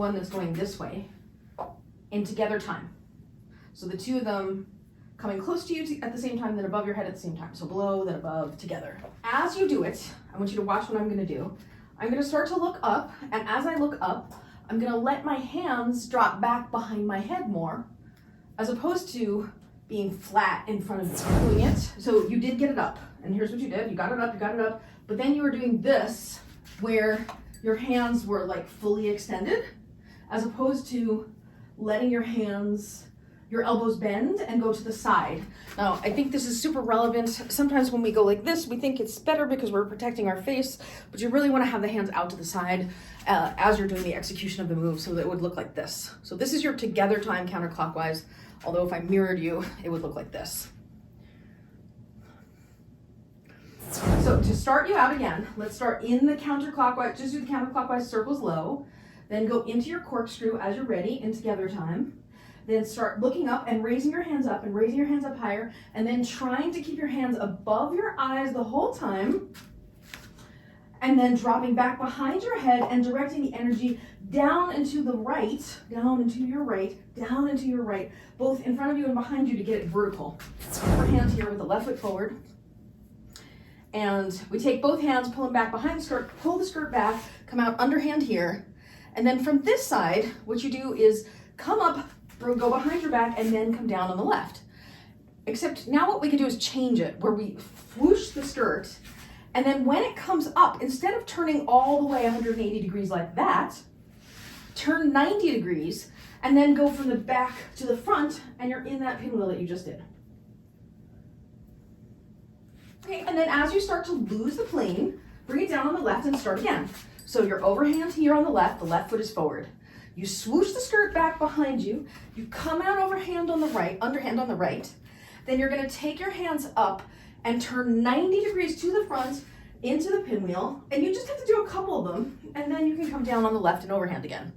one that's going this way in together time. So the two of them coming close to you at the same time, then above your head at the same time. So below, then above, together. As you do it, I want you to watch what I'm gonna do. I'm gonna start to look up, and as I look up, I'm gonna let my hands drop back behind my head more, as opposed to being flat in front of you. Doing it, so you did get it up, and here's what you did. You got it up, but then you were doing this, where your hands were like fully extended, as opposed to letting your hands, your elbows bend and go to the side. Now, I think this is super relevant. Sometimes when we go like this, we think it's better because we're protecting our face, but you really want to have the hands out to the side as you're doing the execution of the move, so that it would look like this. So this is your together time counterclockwise, although if I mirrored you, it would look like this. So to start you out again, let's start in the counterclockwise, just do the counterclockwise circles low, then go into your corkscrew as you're ready in together time. Then start looking up and raising your hands up and raising your hands up higher, and then trying to keep your hands above your eyes the whole time, and then dropping back behind your head and directing the energy down and to the right, down and to your right, down and to your right, both in front of you and behind you to get it vertical. Upper hand here with the left foot forward. And we take both hands, pull them back behind the skirt, pull the skirt back, come out underhand here. And then from this side, what you do is come up, go behind your back, and then come down on the left. Except now what we can do is change it, where we whoosh the skirt, and then when it comes up, instead of turning all the way 180 degrees like that, turn 90 degrees, and then go from the back to the front, and you're in that pinwheel that you just did. Okay, and then as you start to lose the plane, bring it down on the left and start again. So your overhand here on the left foot is forward. You swoosh the skirt back behind you, you come out overhand on the right, underhand on the right, then you're gonna take your hands up and turn 90 degrees to the front into the pinwheel, and you just have to do a couple of them, and then you can come down on the left and overhand again.